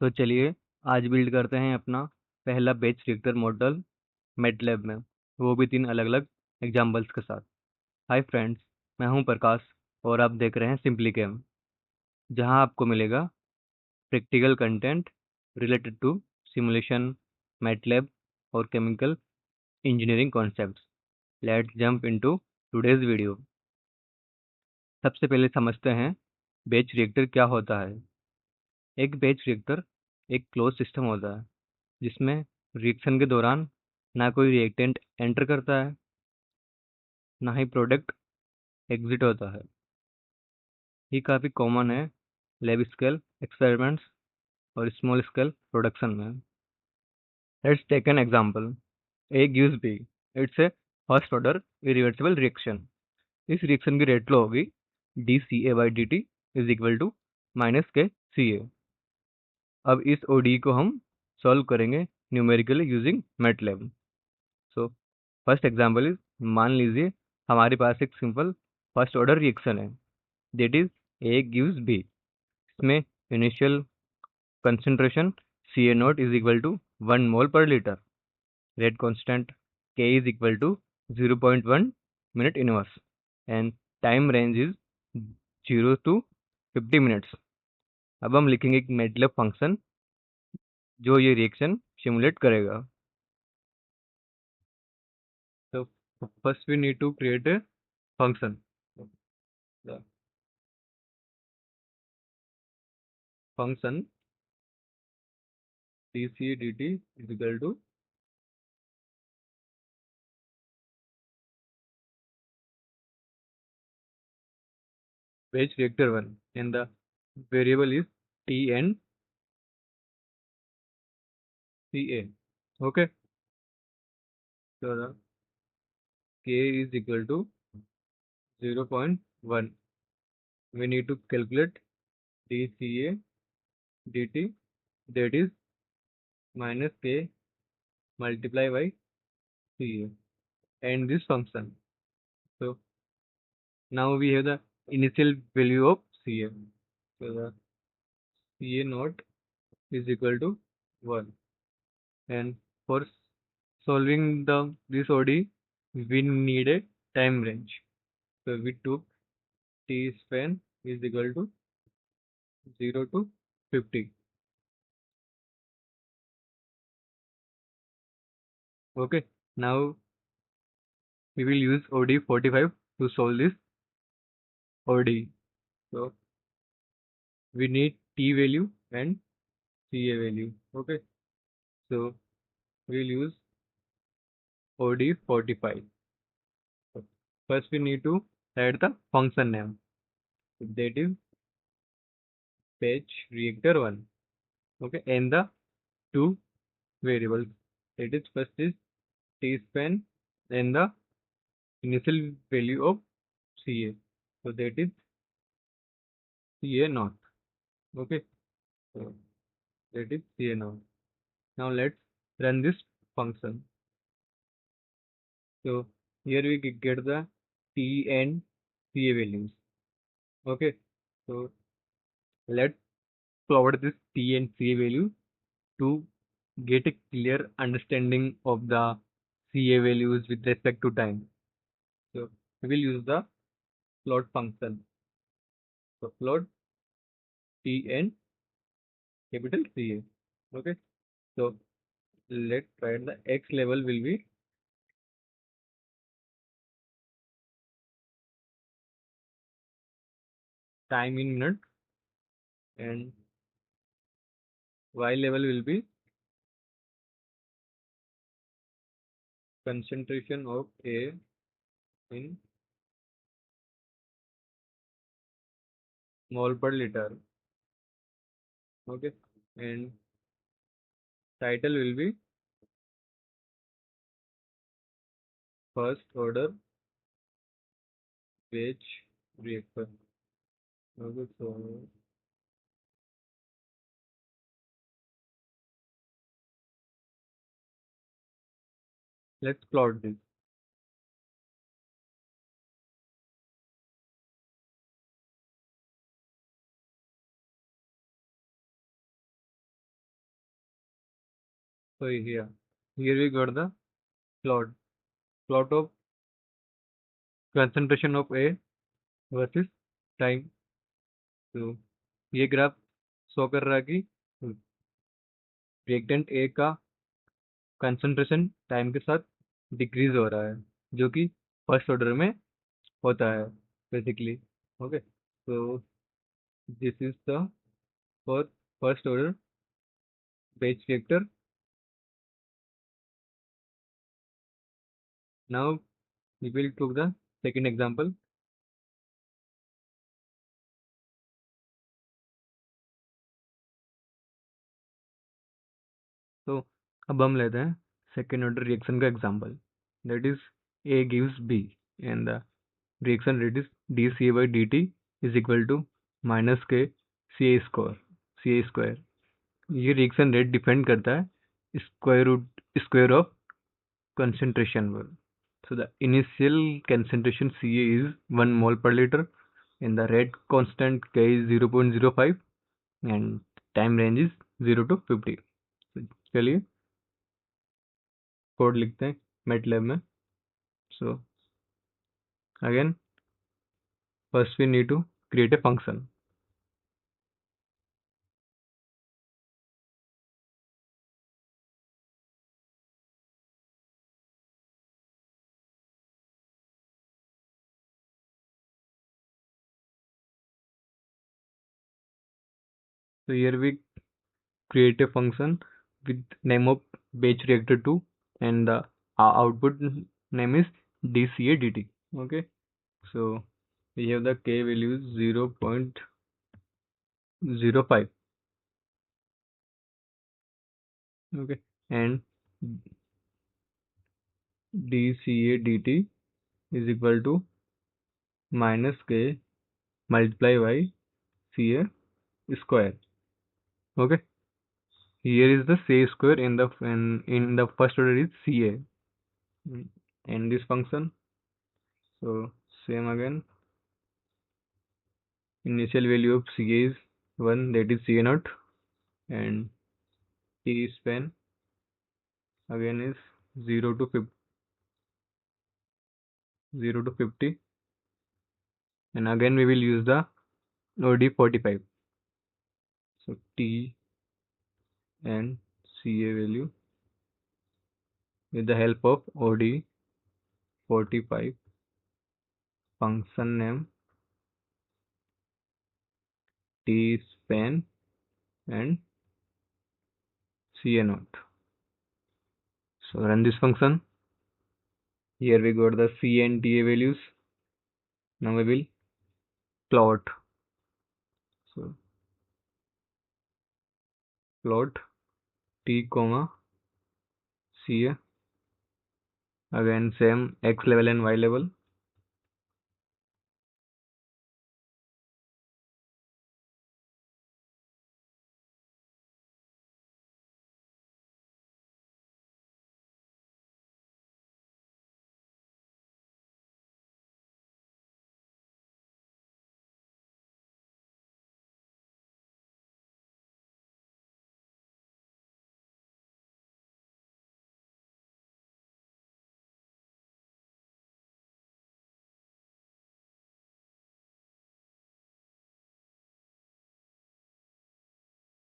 तो चलिए आज बिल्ड करते हैं अपना पहला बैच रिएक्टर मॉडल मैटलैब में, वो भी 3 अलग अलग एग्जाम्पल्स के साथ। हाय फ्रेंड्स, मैं हूं प्रकाश और आप देख रहे हैं सिम्पलीकेम, जहां आपको मिलेगा practical content related to simulation, MATLAB और chemical engineering concepts. Let's jump into today's video. सबसे पहले समझते हैं बैच रिएक्टर क्या होता है। एक बैच रिएक्टर एक क्लोज सिस्टम होता है जिसमें रिएक्शन के दौरान ना कोई रिएक्टेंट एंटर करता है, ना ही प्रोडक्ट एग्जिट होता है। ये काफ़ी कॉमन है लैब स्केल एक्सपेरिमेंट्स और स्मॉल स्केल प्रोडक्शन में। Let's take an example. A gives B. It's a first order irreversible reaction. इस रिएक्शन की रेट लो होगी d C A by d t is equal to minus k C ए। अब इस OD को हम solve करेंगे numerically using MATLAB. So first example is, मान लीजिए हमारे पास एक सिंपल फर्स्ट ऑर्डर रिएक्शन है, that is A gives B. इसमें initial concentration C A not is equal to 1 mole per litre, rate constant K is equal to 0.1 minute inverse and time range is 0 to 50 minutes. अब हम लिखेंगे एक MATLAB function जो ये reaction simulate करेगा। So first we need to create a function. The function dc dt is equal to batch reactor 1 and the variable is t and ca. Okay, so the k is equal to 0.1. We need to calculate dca dt, that is minus k multiply by ca and this function. So now we have the initial value of ca. So the ca naught is equal to 1, and for solving this ODE we need a time range. So we took t span is equal to 0 to 50. Okay, now we will use ODE 45 to solve this ODE. So we need t value and ca value. Okay, so we will use ODE 45. So first we need to add the function name, that is batch reactor 1. Okay, and the two variables, that is first is t span and the initial value of ca, so that is ca naught. Okay, so that is ca naught. Now let's run this function. So here we get the t and ca values. Okay, so let's plot this t and ca value to get a clear understanding of the ca values with respect to time. So we will use the plot function. So plot t and capital ca. Okay, so let's write the x level will be time in minute and y level will be concentration of A in mole per liter. Okay, and title will be first order batch reactor. Okay, so let's plot this. So here we got the plot. Plot of concentration of A versus time. तो ये graph show कर रहा है कि reactant A का concentration time के साथ decrease हो रहा है, जो कि फर्स्ट ऑर्डर में होता है basically. Okay, so this is the for first order batch reactor. Now we will take the second example. तो अब हम लेते हैं सेकेंड ऑर्डर रिएक्शन का example, that is A gives B and the reaction rate is dCA by dt is equal to minus k CA square. ये reaction rate depend करता है square of concentration पर. So the initial concentration Ca is 1 mole per liter and the rate constant K is 0.05 and time range is 0 to 50. So, चलिए code लिखते हैं MATLAB में. So again first we need to create a function. So here we create a function with name of batch reactor 2 and the output name is dCA dt. Okay, so we have the K value is 0.05. Okay, and dCA dt is equal to minus K multiply by CA square. Okay, here is the CA square in the first order is CA and this function. So same again, initial value of CA is 1, that is CA naught, and T span again is 0 to 50, and again we will use the OD 45. So T and CA value with the help of OD 45, function name T span and CA naught. So run this function. Here we got the C and TA values. Now we will plot. So plot T comma CA, again same X level and Y level.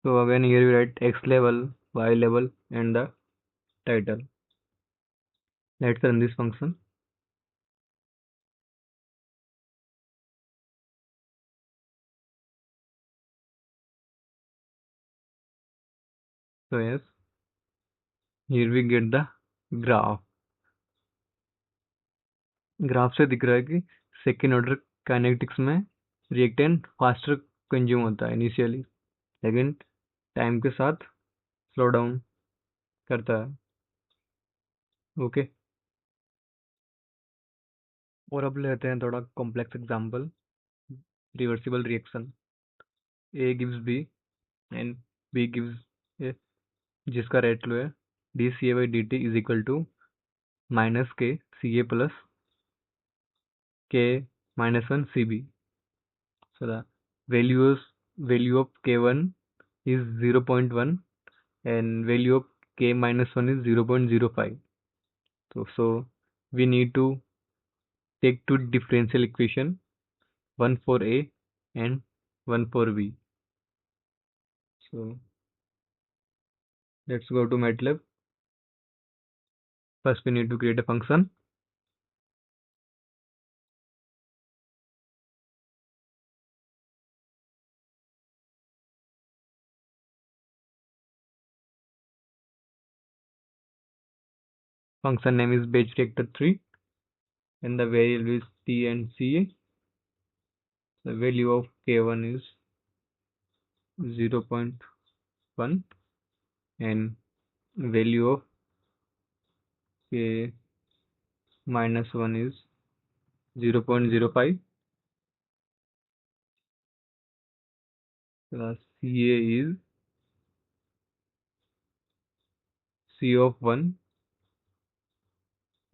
So again here we write X level, Y level and the title. Let's run this function. So yes, here we get the graph. Graph से दिख रहा है कि second order kinetics में reactant faster consume होता है initially, लेकिन time के साथ स्लो डाउन करता है. ओके, और अब लेते हैं थोड़ा complex example, reversible reaction. A gives B and B gives A, जिसका रेट लो है d C A by d t is equal to minus k C A plus k minus 1 CB. So the value of K1 is 0.1 and value of k minus 1 is 0.05. So we need to take two differential equation, one for A and one for B. So let's go to MATLAB. First we need to create a function. Function name is batch reactor 3 and the variable is T and CA. The value of K1 is 0.1 and value of K minus 1 is 0.05. The CA is C of 1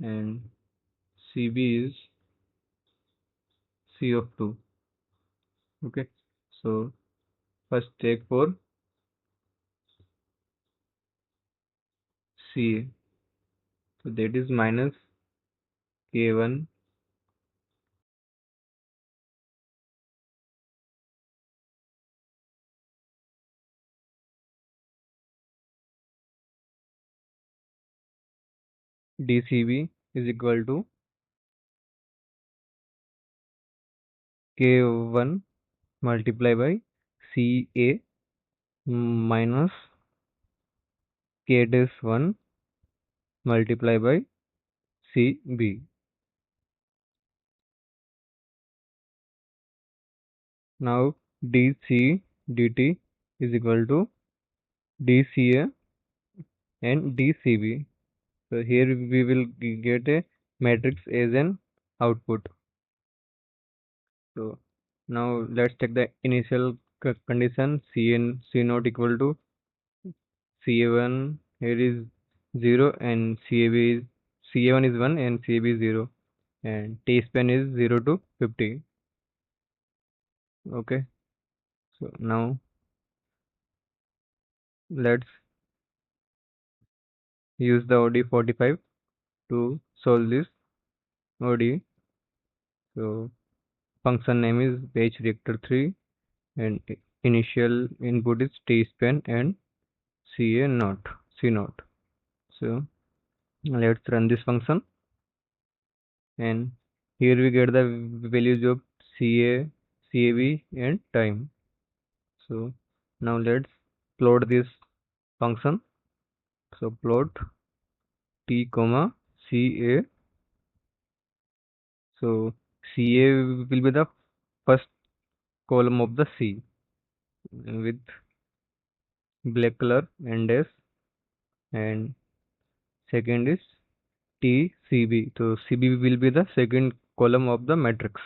and CB is C of 2. Okay, so first take for CA. So that is minus K1 dCB is equal to K1 multiplied by CA minus K dash 1 multiplied by CB. Now dC dt is equal to dCA and dCB. So here we will get a matrix as an output. So now let's take the initial condition C naught equal to CA1 here is 0 and CA1 is 1 and CAB is 0 and T span is 0 to 50. Okay, so now let's use the ODE 45 to solve this ODE. So function name is batch reactor 3 and initial input is T span and C naught. So let's run this function and here we get the values of CA, CAB and time. So now let's plot this function. So plot T comma CA. So CA will be the first column of the C with black color and dash, and second is TCB. So CB will be the second column of the matrix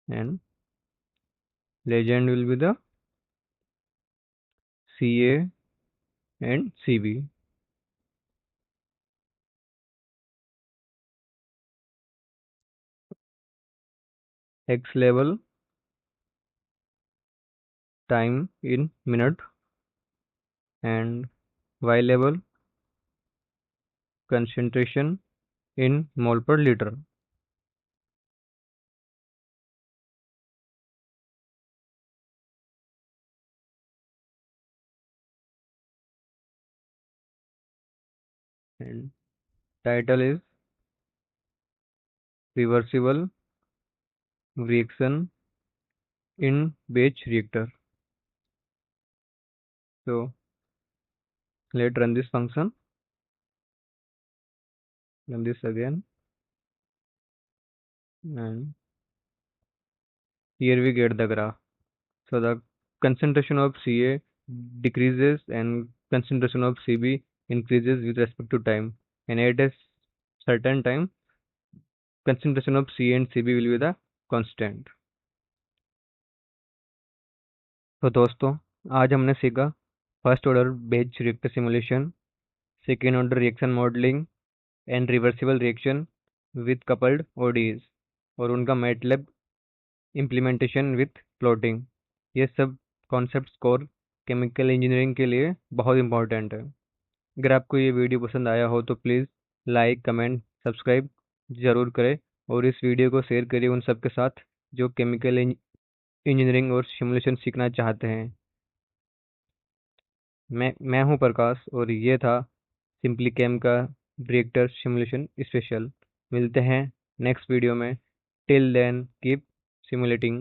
and legend will be the CA and CB. X level time in minute and Y level concentration in mole per liter. And title is Reversible Reaction in Batch Reactor. So let's run this function. Run this again. And here we get the graph. So the concentration of CA decreases and concentration of CB increases with respect to time. And at a certain time, concentration of CA and CB will be the constant. तो दोस्तों आज हमने सीखा first order batch reactor simulation, second order reaction modelling and reversible reaction with coupled ODEs और उनका MATLAB implementation with plotting. ये सब concepts cover chemical engineering के लिए बहुत इंपॉर्टेंट है। अगर आपको ये वीडियो पसंद आया हो तो प्लीज़ लाइक, कमेंट, सब्सक्राइब ज़रूर करें और इस वीडियो को शेयर करिए उन सब के साथ जो केमिकल इंजीनियरिंग और सिमुलेशन सीखना चाहते हैं। मैं हूं प्रकाश और ये था सिंपली केम का रिएक्टर सिमुलेशन स्पेशल। मिलते हैं नेक्स्ट वीडियो में। Till then keep simulating.